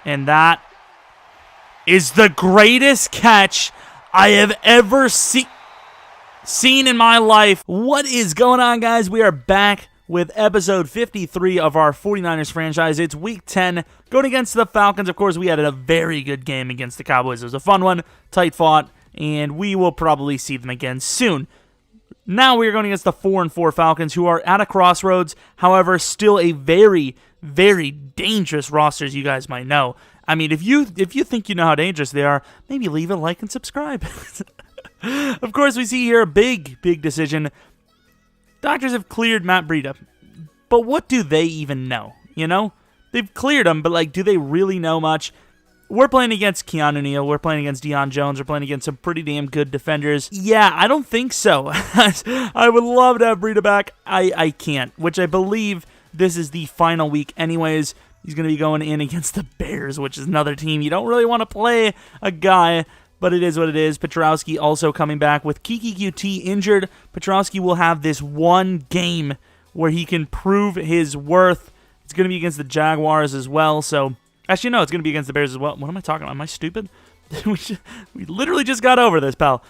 And that is the greatest catch I have ever seen in my life. What is going on, guys? We are back with episode 53 of our 49ers franchise. It's week 10, going against the Falcons. Of course, we had a very good game against the Cowboys. It was a fun one, tight fought, and we will probably see them again soon. Now we are going against the 4-4 Falcons, who are at a crossroads. However, still a very, very dangerous roster, as you guys might know. I mean, if you think you know how dangerous they are, maybe leave a like and subscribe. Of course, we see here a big decision. Doctors have cleared Matt Breida, but what do they even know? You know, they've cleared him, but like, do they really know much? We're playing against Keanu Neal. We're playing against Deion Jones. We're playing against some pretty damn good defenders. Yeah, I don't think so. I would love to have Breida back. I can't, which I believe this is the final week anyways. He's going to be going in against the Bears, which is another team. You don't really want to play a guy, but it is what it is. Petrowski also coming back with Kiki QT injured. Petrowski will have this one game where he can prove his worth. It's going to be against the Jaguars as well. So, actually, no, it's going to be against the Bears as well. What am I talking about? Am I stupid? We literally just got over this, pal.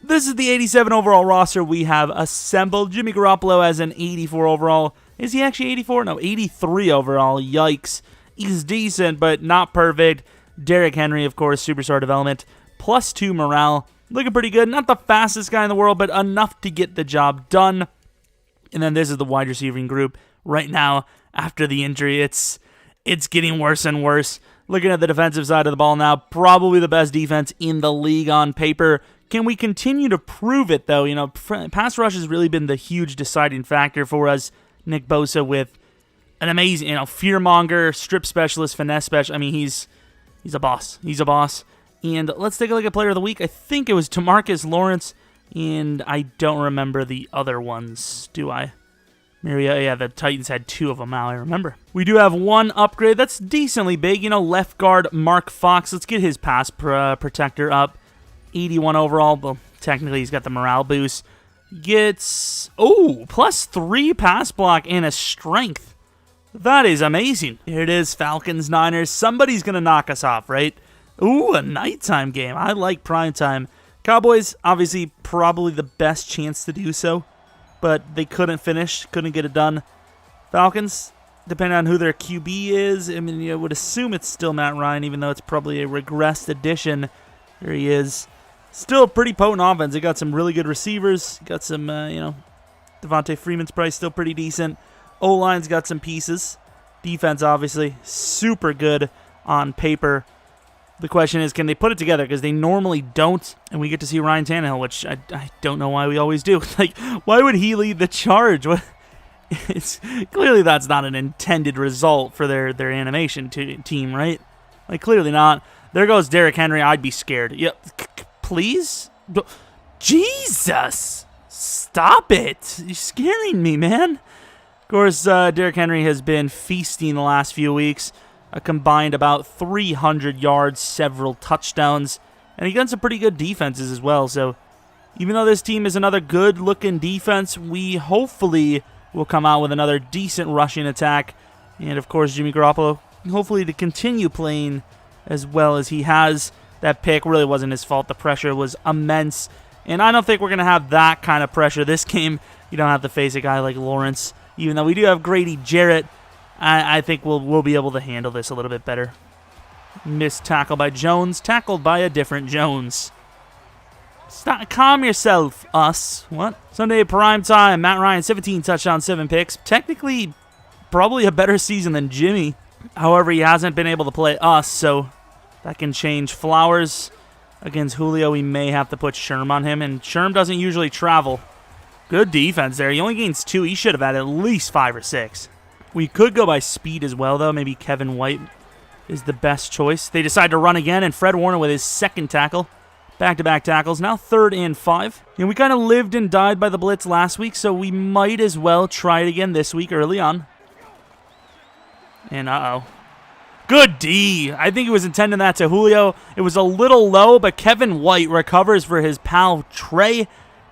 This is the 87 overall roster we have assembled. Jimmy Garoppolo as an 84 overall. Is he actually 84? No, 83 overall. Yikes. He's decent, but not perfect. Derrick Henry, of course, superstar development. +2 morale. Looking pretty good. Not the fastest guy in the world, but enough to get the job done. And then this is the wide receiving group. Right now, after the injury, it's getting worse and worse. Looking at the defensive side of the ball now, probably the best defense in the league on paper. Can we continue to prove it, though? You know, pass rush has really been the huge deciding factor for us. Nick Bosa with an amazing, fearmonger, strip specialist, finesse specialist. I mean, he's a boss. He's a boss. And let's take a look at Player of the Week. I think it was Demarcus Lawrence, and I don't remember the other ones, do I? Yeah, the Titans had 2 of them now, I remember. We do have one upgrade that's decently big. Left guard Mark Fox. Let's get his pass protector up. 81 overall. Well, technically he's got the morale boost. Gets, +3 pass block and a strength. That is amazing. Here it is, Falcons, Niners. Somebody's going to knock us off, right? Ooh, a nighttime game. I like primetime. Cowboys, obviously, probably the best chance to do so, but they couldn't finish, couldn't get it done. Falcons, depending on who their QB is, I mean, you would assume it's still Matt Ryan, even though it's probably a regressed addition. There he is. Still a pretty potent offense. They got some really good receivers. Got some, Devontae Freeman's probably still pretty decent. O-line's got some pieces. Defense, obviously, super good on paper. The question is, can they put it together? Because they normally don't, and we get to see Ryan Tannehill, which I don't know why we always do. Like, why would he lead the charge? Clearly that's not an intended result for their animation team, right? Like, clearly not. There goes Derrick Henry. I'd be scared. Yep. Please? Jesus! Stop it! You're scaring me, man. Of course, Derrick Henry has been feasting the last few weeks. A combined about 300 yards, several touchdowns, and he got some pretty good defenses as well. So even though this team is another good-looking defense, we hopefully will come out with another decent rushing attack. And, of course, Jimmy Garoppolo, hopefully to continue playing as well as he has. That pick really wasn't his fault. The pressure was immense. And I don't think we're going to have that kind of pressure this game. You don't have to face a guy like Lawrence. Even though we do have Grady Jarrett, I think we'll be able to handle this a little bit better. Missed tackle by Jones. Tackled by a different Jones. Stop, calm yourself, us. What? Sunday prime time. Matt Ryan, 17 touchdowns, 7 picks. Technically, probably a better season than Jimmy. However, he hasn't been able to play us, so that can change. Flowers against Julio. We may have to put Sherm on him, and Sherm doesn't usually travel. Good defense there. He only gains 2. He should have had at least 5 or 6. We could go by speed as well, though. Maybe Kevin White is the best choice. They decide to run again, and Fred Warner with his second tackle. Back-to-back tackles. Now 3rd and 5. And we kind of lived and died by the blitz last week, so we might as well try it again this week early on. And Good D. I think he was intending that to Julio. It was a little low, but Kevin White recovers for his pal Trey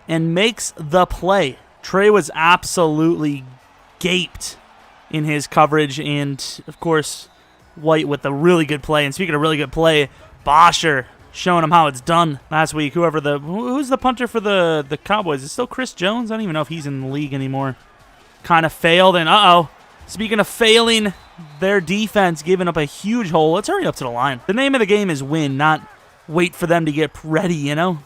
and makes the play. Trey was absolutely gaped in his coverage, and of course White with the really good play. And speaking of really good play, Bosher showing him how it's done last week. Who's the punter for the Cowboys? Is it still Chris Jones? I don't even know if he's in the league anymore. Kind of failed, and speaking of failing, their defense giving up a huge hole. Let's hurry up to the line. The name of the game is win, not wait for them to get ready, you know?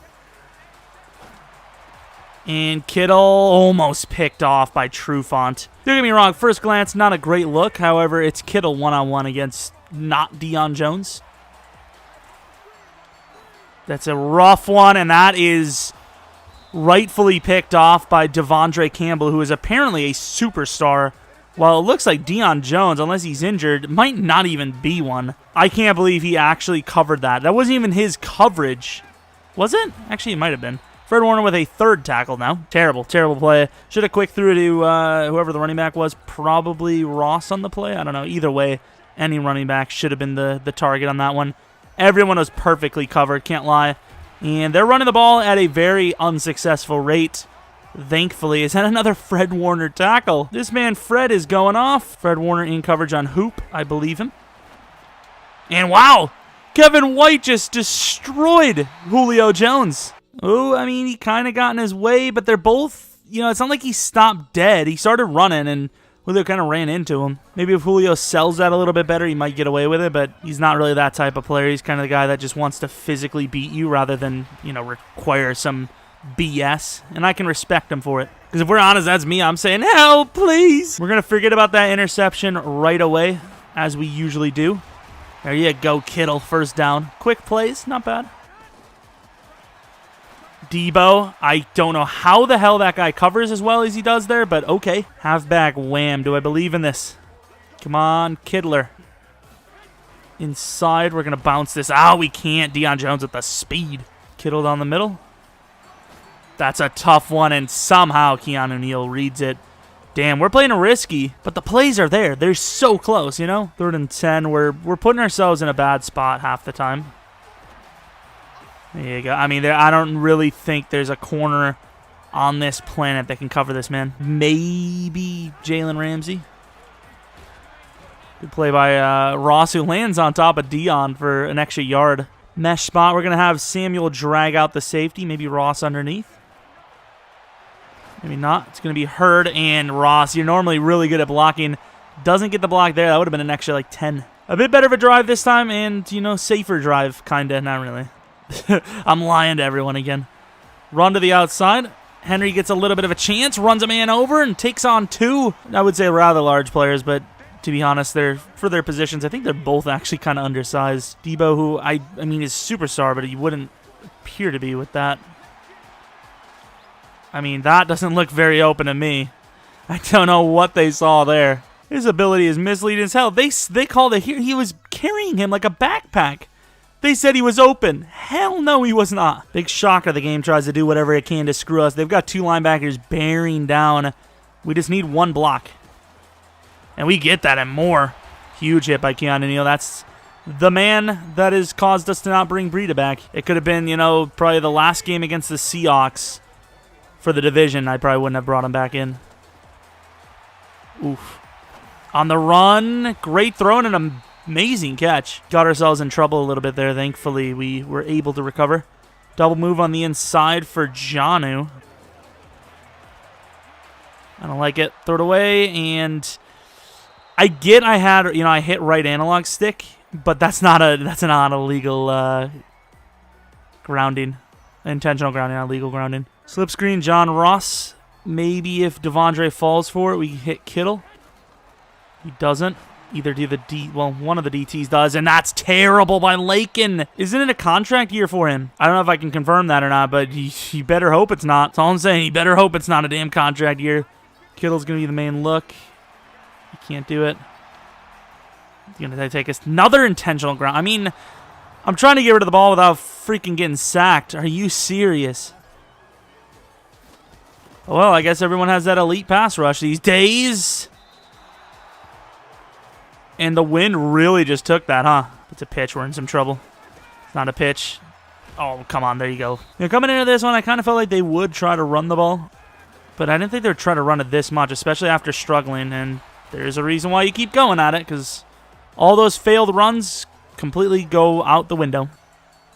And Kittle almost picked off by Trufant. Don't get me wrong, first glance, not a great look. However, it's Kittle one-on-one against not Deion Jones. That's a rough one, and that is rightfully picked off by Devondre Campbell, who is apparently a superstar. While it looks like Deion Jones, unless he's injured, might not even be one. I can't believe he actually covered that. That wasn't even his coverage. Was it? Actually, it might have been. Fred Warner with a third tackle now. Terrible, terrible play. Should have quick threw to whoever the running back was. Probably Ross on the play. I don't know. Either way, any running back should have been the target on that one. Everyone was perfectly covered, can't lie. And they're running the ball at a very unsuccessful rate. Thankfully, is that another Fred Warner tackle? This man Fred is going off. Fred Warner in coverage on Hoop. I believe him. And wow, Kevin White just destroyed Julio Jones. Oh, I mean, he kind of got in his way, but they're both, it's not like he stopped dead. He started running, and Julio kind of ran into him. Maybe if Julio sells that a little bit better, he might get away with it, but he's not really that type of player. He's kind of the guy that just wants to physically beat you rather than, require some BS, and I can respect him for it. Because if we're honest, that's me. I'm saying, help, please. We're going to forget about that interception right away, as we usually do. There you go, Kittle, first down. Quick plays, not bad. Debo, I don't know how the hell that guy covers as well as he does there, but okay. Halfback, wham. Do I believe in this? Come on, Kittler. Inside, we're going to bounce this. We can't. Deion Jones with the speed. Kittle down the middle. That's a tough one, and somehow Keanu Neal reads it. Damn, we're playing risky, but the plays are there. They're so close, 3rd and 10. We're putting ourselves in a bad spot half the time. There you go. I mean, I don't really think there's a corner on this planet that can cover this, man. Maybe Jalen Ramsey. Good play by Ross, who lands on top of Deion for an extra yard. Mesh spot. We're going to have Samuel drag out the safety. Maybe Ross underneath. Maybe not. It's going to be Hurd and Ross. You're normally really good at blocking. Doesn't get the block there. That would have been an extra, 10. A bit better of a drive this time, and, safer drive, kind of. Not really. I'm lying to everyone again. Run to the outside. Henry gets a little bit of a chance, runs a man over, and takes on two, I would say, rather large players, but to be honest, for their positions, I think they're both actually kind of undersized. Debo, who, I mean, is superstar, but he wouldn't appear to be with that. I mean, that doesn't look very open to me. I don't know what they saw there. His ability is misleading as hell. They called it here. He was carrying him like a backpack. They said he was open. Hell no, he was not. Big shocker. The game tries to do whatever it can to screw us. They've got two linebackers bearing down. We just need one block. And we get that and more. Huge hit by Keanu Neal. That's the man that has caused us to not bring Breida back. It could have been, probably the last game against the Seahawks for the division. I probably wouldn't have brought him back in. Oof. On the run. Great throw and an amazing catch. Got ourselves in trouble a little bit there. Thankfully, we were able to recover. Double move on the inside for Jonnu. I don't like it. Throw it away, and I hit right analog stick, but that's not a legal grounding. Intentional grounding, not legal grounding. Slip screen, John Ross. Maybe if Devondre falls for it, we hit Kittle. He doesn't. Either do one of the DTs does, and that's terrible by Lakin. Isn't it a contract year for him? I don't know if I can confirm that or not, but you better hope it's not. That's all I'm saying. You better hope it's not a damn contract year. Kittle's going to be the main look. He can't do it. He's going to take us another intentional ground. I mean, I'm trying to get rid of the ball without freaking getting sacked. Are you serious? Well, I guess everyone has that elite pass rush these days. And the wind really just took that, huh? It's a pitch. We're in some trouble. It's not a pitch. Oh, come on. There you go. Coming into this one, I kind of felt like they would try to run the ball. But I didn't think they would try to run it this much, especially after struggling. And there's a reason why you keep going at it, because all those failed runs completely go out the window.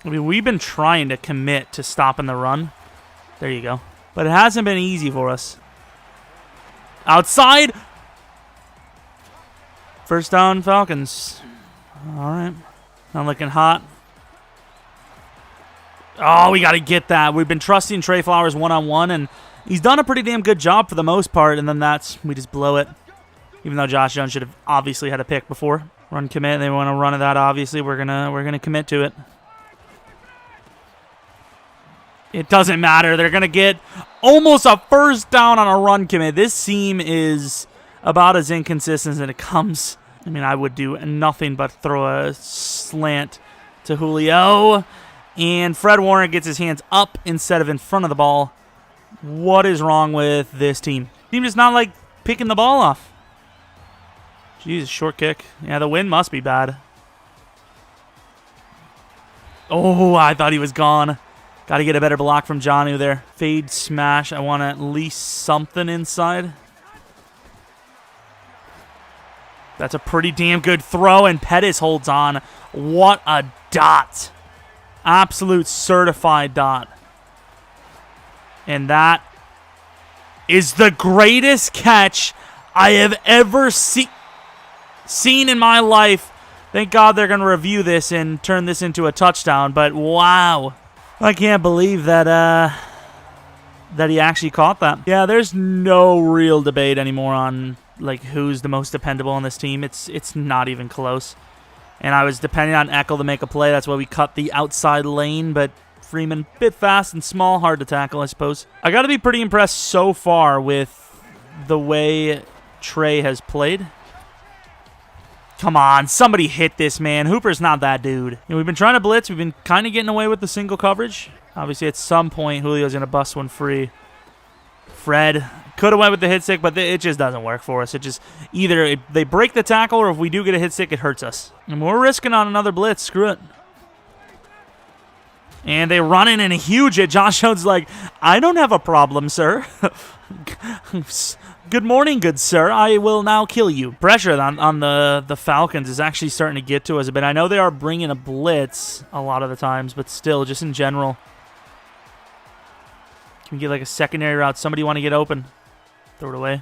I mean, we've been trying to commit to stopping the run. There you go. But it hasn't been easy for us. Outside. First down, Falcons. All right. Not looking hot. Oh, we got to get that. We've been trusting Trey Flowers one-on-one, and he's done a pretty damn good job for the most part, and then we just blow it. Even though Josh Jones should have obviously had a pick before. Run commit. They want to run of that, obviously. We're gonna commit to it. It doesn't matter. They're going to get almost a first down on a run commit. This team is about as inconsistent as it comes. I mean, I would do nothing but throw a slant to Julio. And Fred Warner gets his hands up instead of in front of the ball. What is wrong with this team? Team just not like picking the ball off. Jeez, short kick. Yeah, the wind must be bad. Oh, I thought he was gone. Got to get a better block from Jonnu there. Fade smash. I want at least something inside. That's a pretty damn good throw, and Pettis holds on. What a dot. Absolute certified dot. And that is the greatest catch I have ever seen in my life. Thank God they're going to review this and turn this into a touchdown, but wow. I can't believe that that he actually caught that. Yeah, there's no real debate anymore on like who's the most dependable on this team. It's not even close. And I was depending on Eckel to make a play. That's why we cut the outside lane, but Freeman a bit fast and small, hard to tackle, I suppose. I got to be pretty impressed so far with the way Trey has played. Come on, somebody hit this, man. Hooper's not that dude. We've been trying to blitz. We've been kind of getting away with the single coverage. Obviously, at some point, Julio's going to bust one free. Fred could have went with the hit stick, but it just doesn't work for us. It just either they break the tackle, or if we do get a hit stick, it hurts us. And we're risking on another blitz. Screw it. And they run in and a huge hit. Josh Jones is like, I don't have a problem, sir. Good morning, good sir. I will now kill you. Pressure on the Falcons is actually starting to get to us a bit. I know they are bringing a blitz a lot of the times, but still, just in general. Can we get like a secondary route? Somebody want to get open. Throw it away.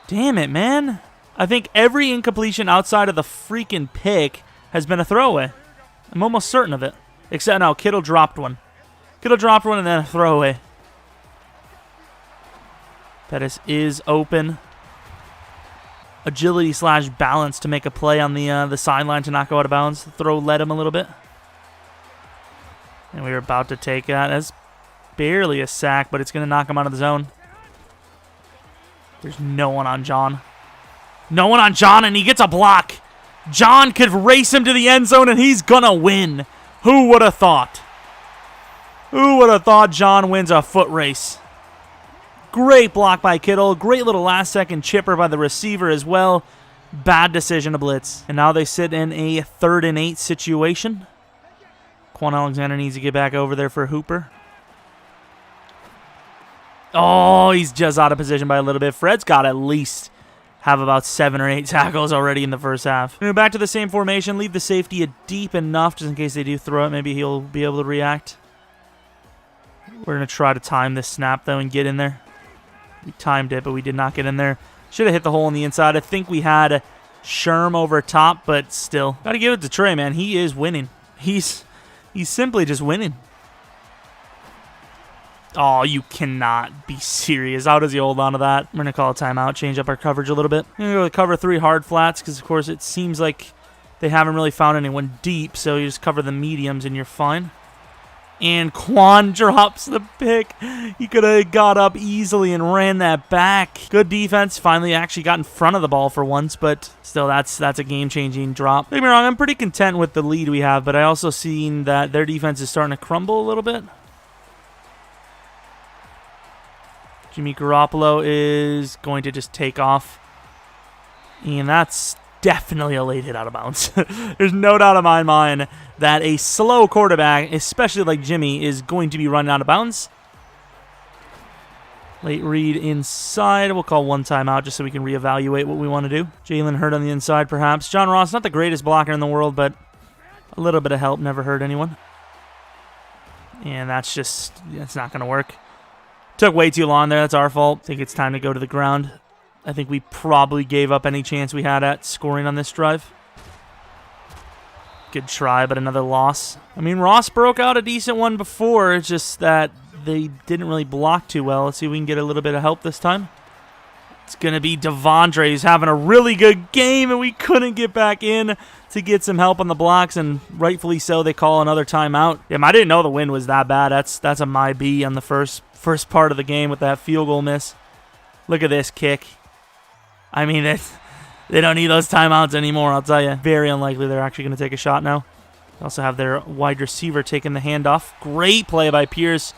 Damn it, man. I think every incompletion outside of the freaking pick has been a throwaway. I'm almost certain of it. Except now, Kittle dropped one. Kittle dropped one and then a throwaway. Pettis is open. Agility / balance to make a play on the sideline to not go out of bounds. The throw led him a little bit. And we were about to take that. That's barely a sack, but it's going to knock him out of the zone. There's no one on John. No one on John, and he gets a block. John could race him to the end zone, and he's going to win. Who would have thought? Who would have thought John wins a foot race? Great block by Kittle. Great little last-second chipper by the receiver as well. Bad decision to blitz. And now they sit in a 3rd and 8 situation. Quan Alexander needs to get back over there for Hooper. Oh, he's just out of position by a little bit. Fred's got at least have about 7 or 8 tackles already in the first half. Back to the same formation. Leave the safety deep enough just in case they do throw it. Maybe he'll be able to react. We're going to try to time this snap, though, and get in there. We timed it, but we did not get in there. Should have hit the hole on the inside. I think we had Sherm over top, but still. Got to give it to Trey, man. He is winning. He's simply just winning. Oh, you cannot be serious. How does he hold on to that? We're going to call a timeout, change up our coverage a little bit. We're going to go with cover 3 hard flats because, of course, it seems like they haven't really found anyone deep, so you just cover the mediums and you're fine. And Quan drops the pick. He could have got up easily and ran that back. Good defense. Finally actually got in front of the ball for once, but still that's a game-changing drop. Don't get me wrong, I'm pretty content with the lead we have, but I also seen that their defense is starting to crumble a little bit. Jimmy Garoppolo is going to just take off. And that's definitely a late hit out of bounds. There's no doubt in my mind that a slow quarterback, especially like Jimmy, is going to be running out of bounds. Late read inside. We'll call one timeout just so we can reevaluate what we want to do. Jalen Hurd on the inside, perhaps. John Ross, not the greatest blocker in the world, but a little bit of help never hurt anyone. And that's not going to work. Took way too long there. That's our fault. I think it's time to go to the ground. I think we probably gave up any chance we had at scoring on this drive. Good try, but another loss. I mean, Ross broke out a decent one before. It's just that they didn't really block too well. Let's see if we can get a little bit of help this time. It's going to be Devondre, who's having a really good game, and we couldn't get back in to get some help on the blocks, and rightfully so, they call another timeout. Damn, I didn't know the wind was that bad. That's a my B on the first part of the game with that field goal miss. Look at this kick. I mean, they don't need those timeouts anymore, I'll tell you. Very unlikely they're actually going to take a shot now. They also have their wide receiver taking the handoff. Great play by Pierce.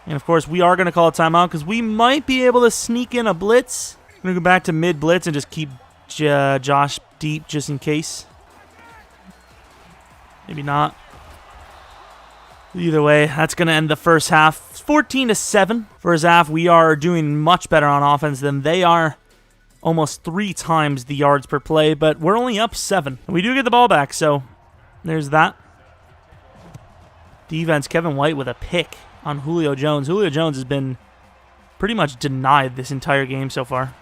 And, of course, we are going to call a timeout because we might be able to sneak in a blitz. I'm going to go back to mid-blitz and just keep Josh deep just in case. Maybe not. Either way, that's going to end the first half. 14-7. First half, we are doing much better on offense than they are. Almost 3 times the yards per play, but we're only up 7. And we do get the ball back, so there's that. Defense, Kevin White with a pick on Julio Jones. Julio Jones has been pretty much denied this entire game so far.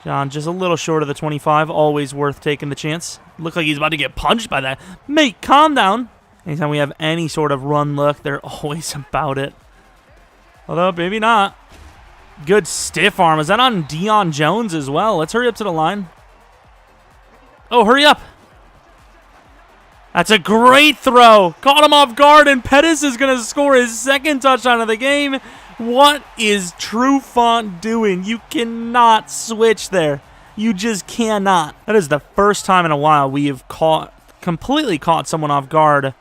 John just a little short of the 25. Always worth taking the chance. Looked like he's about to get punched by that. Mate, calm down. Anytime we have any sort of run look, they're always about it. Although, maybe not. Good stiff arm. Is that on Deion Jones as well? Let's hurry up to the line. Oh, hurry up. That's a great throw. Caught him off guard, and Pettis is going to score his second touchdown of the game. What is True Font doing? You cannot switch there. You just cannot. That is the first time in a while we have completely caught someone off guard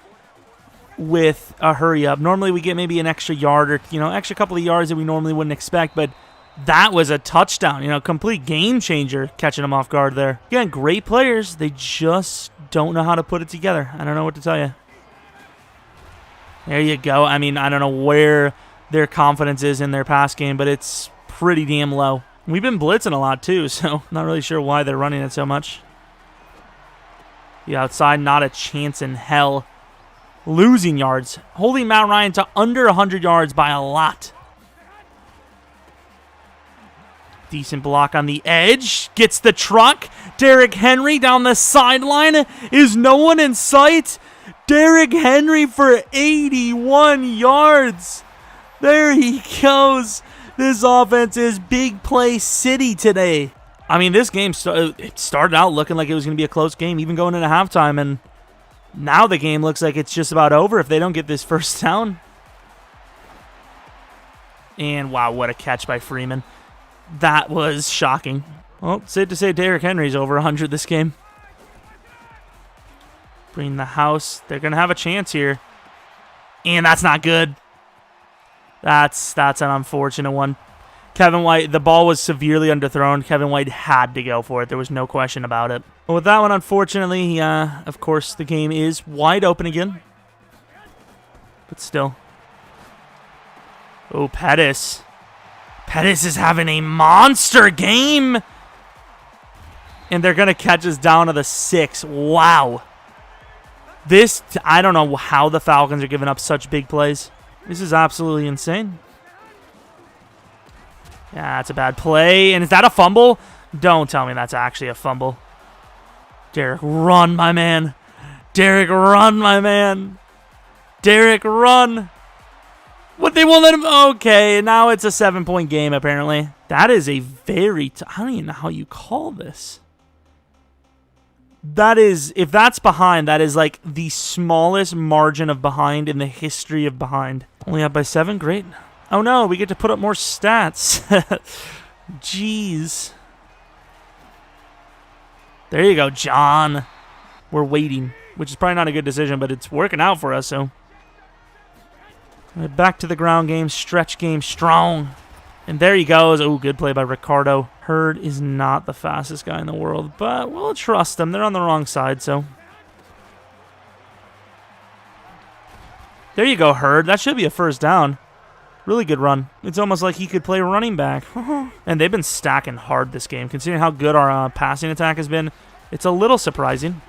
with a hurry up. Normally we get maybe an extra yard or, extra couple of yards that we normally wouldn't expect, but that was a touchdown. Complete game changer catching them off guard there. Again, great players. They just don't know how to put it together. I don't know what to tell you. There you go. I mean, I don't know where their confidence is in their pass game, but it's pretty damn low. We've been blitzing a lot too, so I'm not really sure why they're running it so much. The outside, not a chance in hell. Losing yards. Holding Matt Ryan to under 100 yards by a lot. Decent block on the edge. Gets the truck. Derrick Henry down the sideline. Is no one in sight? Derrick Henry for 81 yards. There he goes. This offense is big play city today. I mean, this game it started out looking like it was going to be a close game, even going into halftime, and now the game looks like it's just about over if they don't get this first down. And wow, what a catch by Freeman. That was shocking. Well, safe to say Derrick Henry's over 100 this game. Bring the house. They're going to have a chance here. And that's not good. That's an unfortunate one. Kevin White, the ball was severely underthrown. Kevin White had to go for it. There was no question about it. But with that one, unfortunately, of course, the game is wide open again. But still. Oh, Pettis. Pettis is having a monster game. And they're going to catch us down to the 6. Wow. I don't know how the Falcons are giving up such big plays. This is absolutely insane. Yeah, that's a bad play. And is that a fumble? Don't tell me that's actually a fumble. Derrick, run, my man. Derrick, run, my man. Derrick, run. What, they won't let him? Okay, now it's a 7-point game, apparently. That is a very... I don't even know how you call this. That is... If that's behind, that is like the smallest margin of behind in the history of behind. Only up by 7? Great. Oh no, we get to put up more stats. Jeez. There you go, John. We're waiting, which is probably not a good decision, but it's working out for us, so. Back to the ground game, stretch game, strong. And there he goes. Oh, good play by Ricardo. Hurd is not the fastest guy in the world, but we'll trust them. They're on the wrong side, so. There you go, Hurd. That should be a first down. Really good run. It's almost like he could play running back. And they've been stacking hard this game. Considering how good our passing attack has been, it's a little surprising.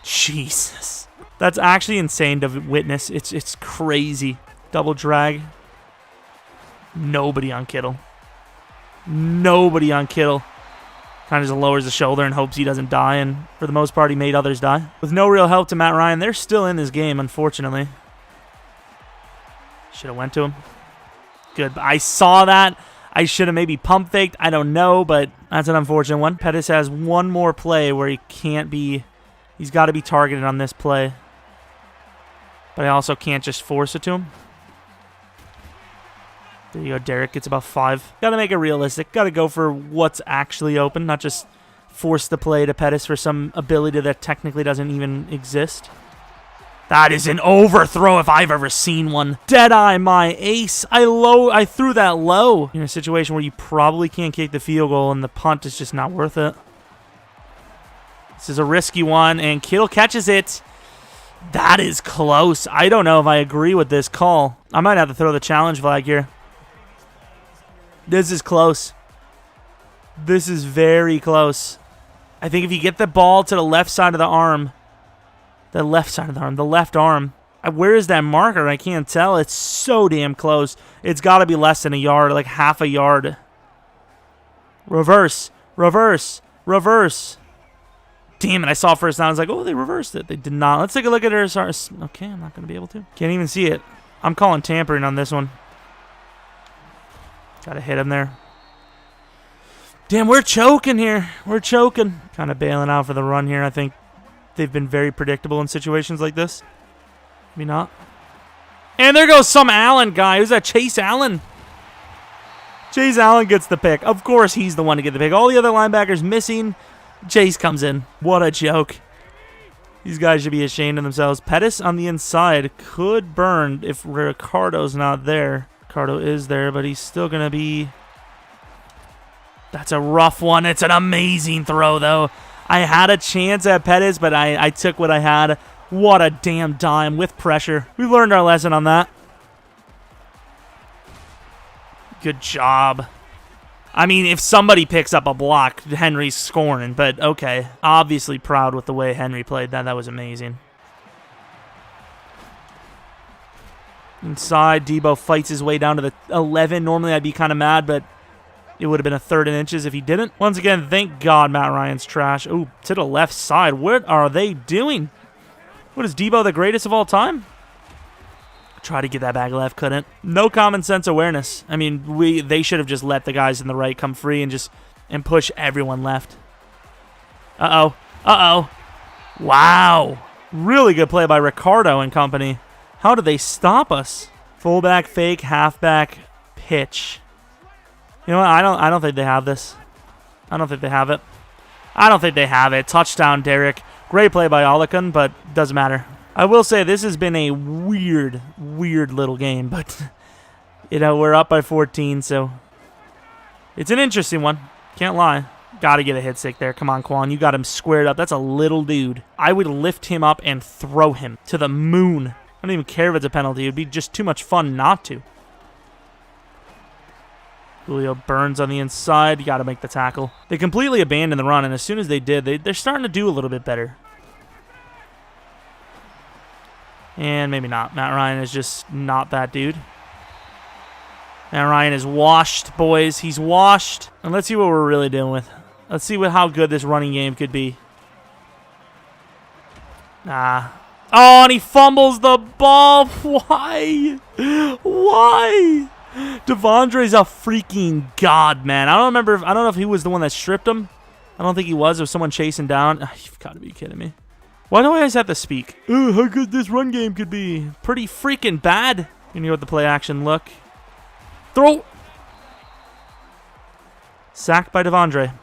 Jesus. That's actually insane to witness. It's crazy. Double drag. Nobody on Kittle. Nobody on Kittle. Kind of just lowers the shoulder and hopes he doesn't die, and for the most part, he made others die. With no real help to Matt Ryan, they're still in this game, unfortunately. Should have went to him. Good. I saw that. I should have maybe pump faked. I don't know, but that's an unfortunate one. Pettis has one more play where he can't be... He's got to be targeted on this play. But I also can't just force it to him. There you go. Derek gets about 5. Got to make it realistic. Got to go for what's actually open, not just force the play to Pettis for some ability that technically doesn't even exist. That is an overthrow if I've ever seen one. Deadeye, my ace. I threw that low in a situation where you probably can't kick the field goal and the punt is just not worth it. This is a risky one, and Kittle catches it. That is close. I don't know if I agree with this call. I might have to throw the challenge flag here. This is close. This is very close. I think if you get the ball to the left side of the arm, the left arm, where is that marker? I can't tell. It's so damn close. It's got to be less than a yard, like half a yard. Reverse, reverse, reverse. Damn it, I saw first down. I was like, oh, they reversed it. They did not. Let's take a look at it. Okay, I'm not going to be able to. Can't even see it. I'm calling tampering on this one. Got to hit him there. Damn, we're choking here. We're choking. Kind of bailing out for the run here. I think they've been very predictable in situations like this. Maybe not. And there goes some Allen guy. Who's that? Chase Allen. Chase Allen gets the pick. Of course, he's the one to get the pick. All the other linebackers missing. Chase comes in. What a joke. These guys should be ashamed of themselves. Pettis on the inside could burn if Ricardo's not there. Ricardo is there, but he's still going to be... That's a rough one. It's an amazing throw, though. I had a chance at Pettis, but I took what I had. What a damn dime with pressure. We learned our lesson on that. Good job. I mean, if somebody picks up a block, Henry's scoring, but okay. Obviously proud with the way Henry played that. That was amazing. Inside, Debo fights his way down to the 11. Normally, I'd be kind of mad, but it would have been a 3rd and inches if he didn't. Once again, thank God Matt Ryan's trash. Ooh, to the left side. What are they doing? What is Debo, the greatest of all time? Try to get that back left, couldn't. No common sense awareness. I mean, they should have just let the guys in the right come free and push everyone left. Uh-oh. Uh-oh. Wow. Really good play by Ricardo and company. How did they stop us? Fullback, fake, halfback, pitch. You know what? I don't think they have this. I don't think they have it. I don't think they have it. Touchdown, Derek. Great play by Olakun, but doesn't matter. I will say this has been a weird little game, but you know, we're up by 14, so it's an interesting one. Can't lie. Got to get a hit stick there. Come on, Quan. You got him squared up. That's a little dude. I would lift him up and throw him to the moon. I don't even care if it's a penalty. It would be just too much fun not to. Julio Burns on the inside. You got to make the tackle. They completely abandoned the run, and as soon as they did, they're starting to do a little bit better. And maybe not. Matt Ryan is just not that dude. Matt Ryan is washed, boys. He's washed. And let's see what we're really dealing with. Let's see how good this running game could be. Nah. Oh, and he fumbles the ball. Why? Why? Devondre's a freaking god, man. I don't know if he was the one that stripped him. I don't think he was. It was someone chasing down. You've got to be kidding me. Why do I always have to speak? How good this run game could be. Pretty freaking bad. You know what the play action look. Throw. Sacked by Devondre.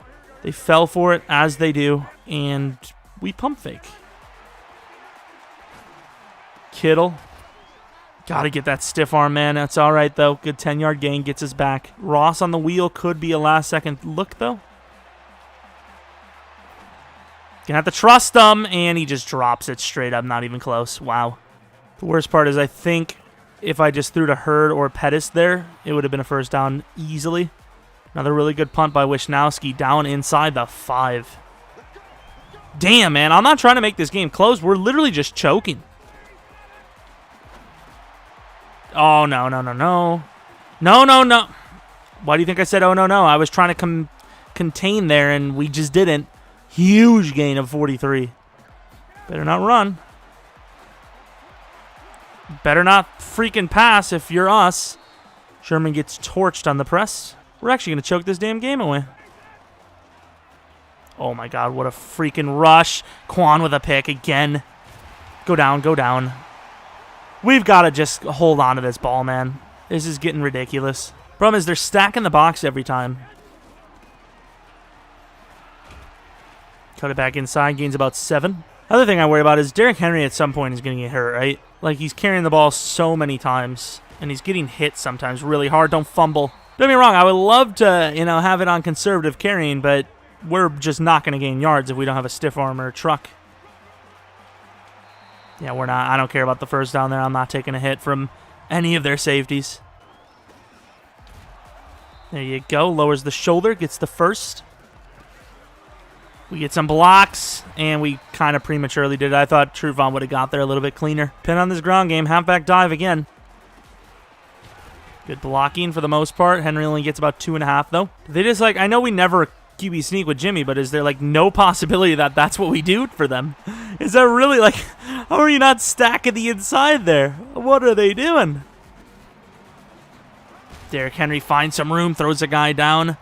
They fell for it, as they do, and we pump fake. Kittle. Got to get that stiff arm, man. That's all right, though. Good 10-yard gain. Gets us back. Ross on the wheel. Could be a last-second look, though. Gonna have to trust him, and he just drops it straight up. Not even close. Wow. The worst part is I think if I just threw to Hurd or Pettis there, it would have been a first down easily. Another really good punt by Wisnowski down inside the 5. Damn, man. I'm not trying to make this game close. We're literally just choking. Oh, no, no, no, no. No, no, no. Why do you think I said, oh, no, no? I was trying to contain there, and we just didn't. Huge gain of 43. Better not run. Better not freaking pass if you're us. Sherman gets torched on the press. We're actually going to choke this damn game away. Oh, my God. What a freaking rush. Quan with a pick again. Go down, go down. We've got to just hold on to this ball, man. This is getting ridiculous. Problem is they're stacking the box every time. Cut it back inside. Gains about 7. Other thing I worry about is Derrick Henry at some point is going to get hurt, right? Like, he's carrying the ball so many times, and he's getting hit sometimes really hard. Don't fumble. Don't get me wrong. I would love to, have it on conservative carrying, but we're just not going to gain yards if we don't have a stiff arm or a truck. Yeah, we're not. I don't care about the first down there. I'm not taking a hit from any of their safeties. There you go. Lowers the shoulder. Gets the first. We get some blocks, and we kind of prematurely did it. I thought Truvon would have got there a little bit cleaner. Pin on this ground game. Halfback dive again. Good blocking for the most part. Henry only gets about 2.5, though. They just, I know we never QB sneak with Jimmy, but is there, no possibility that that's what we do for them? Is that really, how are you not stacking the inside there? What are they doing? Derrick Henry finds some room, throws a guy down.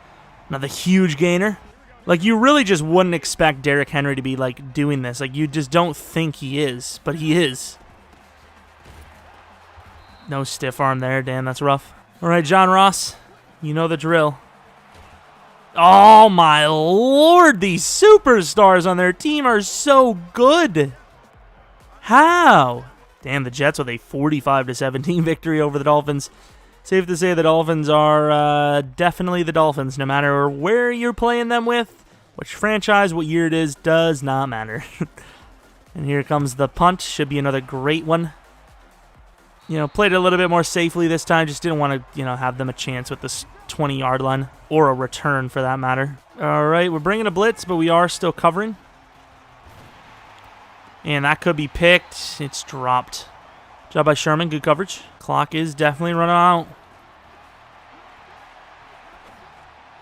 Another huge gainer. You really just wouldn't expect Derrick Henry to be, doing this. You just don't think he is, but he is. No stiff arm there. Damn, that's rough. All right, John Ross, you know the drill. Oh, my Lord. These superstars on their team are so good. How? Damn, the Jets with a 45-17 victory over the Dolphins. Safe to say the Dolphins are definitely the Dolphins, no matter where you're playing them with, which franchise, what year it is, does not matter. And here comes the punt. Should be another great one. Played it a little bit more safely this time. Just didn't want to, have them a chance with this 20-yard line, or a return for that matter. All right, we're bringing a blitz, but we are still covering. And that could be picked. It's dropped. Job by Sherman. Good coverage. Clock is definitely running out.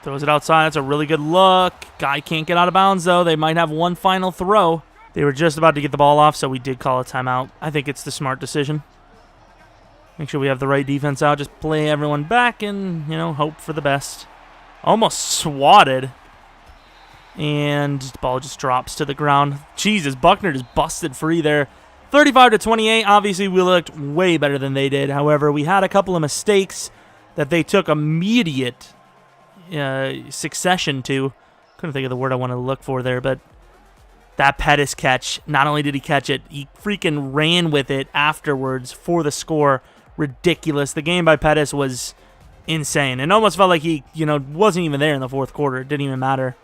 Throws it outside. That's a really good look. Guy can't get out of bounds, though. They might have one final throw. They were just about to get the ball off, so we did call a timeout. I think it's the smart decision. Make sure we have the right defense out. Just play everyone back and, hope for the best. Almost swatted. And the ball just drops to the ground. Jesus, Buckner just busted free there. 35-28. Obviously, we looked way better than they did. However, we had a couple of mistakes that they took immediate succession to. Couldn't think of the word I wanted to look for there, but that Pettis catch, not only did he catch it, he freaking ran with it afterwards for the score. Ridiculous. The game by Pettis was insane. It almost felt like he, wasn't even there in the fourth quarter. It didn't even matter.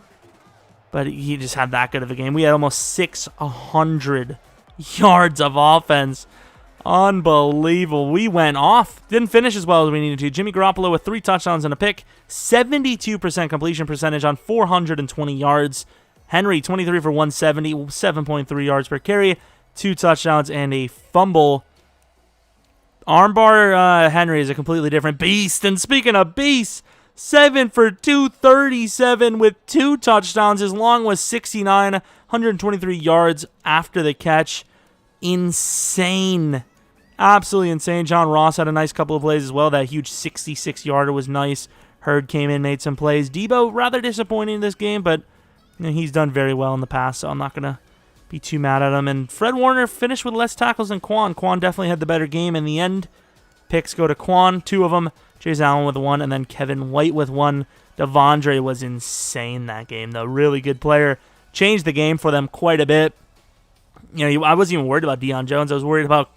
But he just had that good of a game. We had almost 600 yards of offense. Unbelievable. We went off. Didn't finish as well as we needed to. Jimmy Garoppolo with 3 touchdowns and a pick. 72% completion percentage on 420 yards. Henry, 23 for 170, 7.3 yards per carry. 2 touchdowns and a fumble. Armbar Henry is a completely different beast. And speaking of beasts, 7 for 237 with 2 touchdowns. His long was 69, 123 yards after the catch. Insane. Absolutely insane. John Ross had a nice couple of plays as well. That huge 66-yarder was nice. Hurd came in, made some plays. Debo, rather disappointing in this game, but he's done very well in the past, so I'm not going to be too mad at him. And Fred Warner finished with less tackles than Quan. Quan definitely had the better game in the end. Picks go to Quan, 2 of them. Chase Allen with 1, and then Kevin White with 1. Devondre was insane that game, though. Really good player. Changed the game for them quite a bit. I wasn't even worried about Deion Jones. I was worried about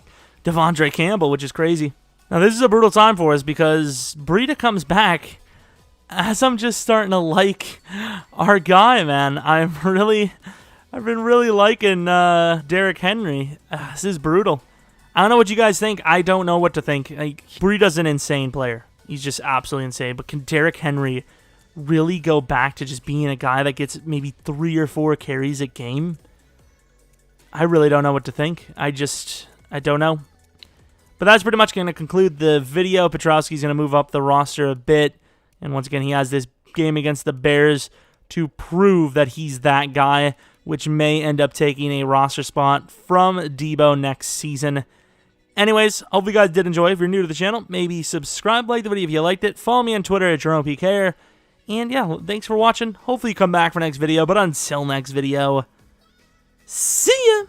Devondre Campbell, which is crazy. Now, this is a brutal time for us because Breida comes back as I'm just starting to like our guy, man. I've been really liking Derrick Henry. This is brutal. I don't know what you guys think. I don't know what to think. Like, Breida's an insane player. He's just absolutely insane. But can Derrick Henry really go back to just being a guy that gets maybe 3 or 4 carries a game? I really don't know what to think. I don't know. But that's pretty much going to conclude the video. Petrowski's going to move up the roster a bit. And once again, he has this game against the Bears to prove that he's that guy, which may end up taking a roster spot from Debo next season. Anyways, hope you guys did enjoy. If you're new to the channel, maybe subscribe, like the video if you liked it. Follow me on Twitter at Jeromepkr. And yeah, thanks for watching. Hopefully you come back for next video. But until next video, see ya!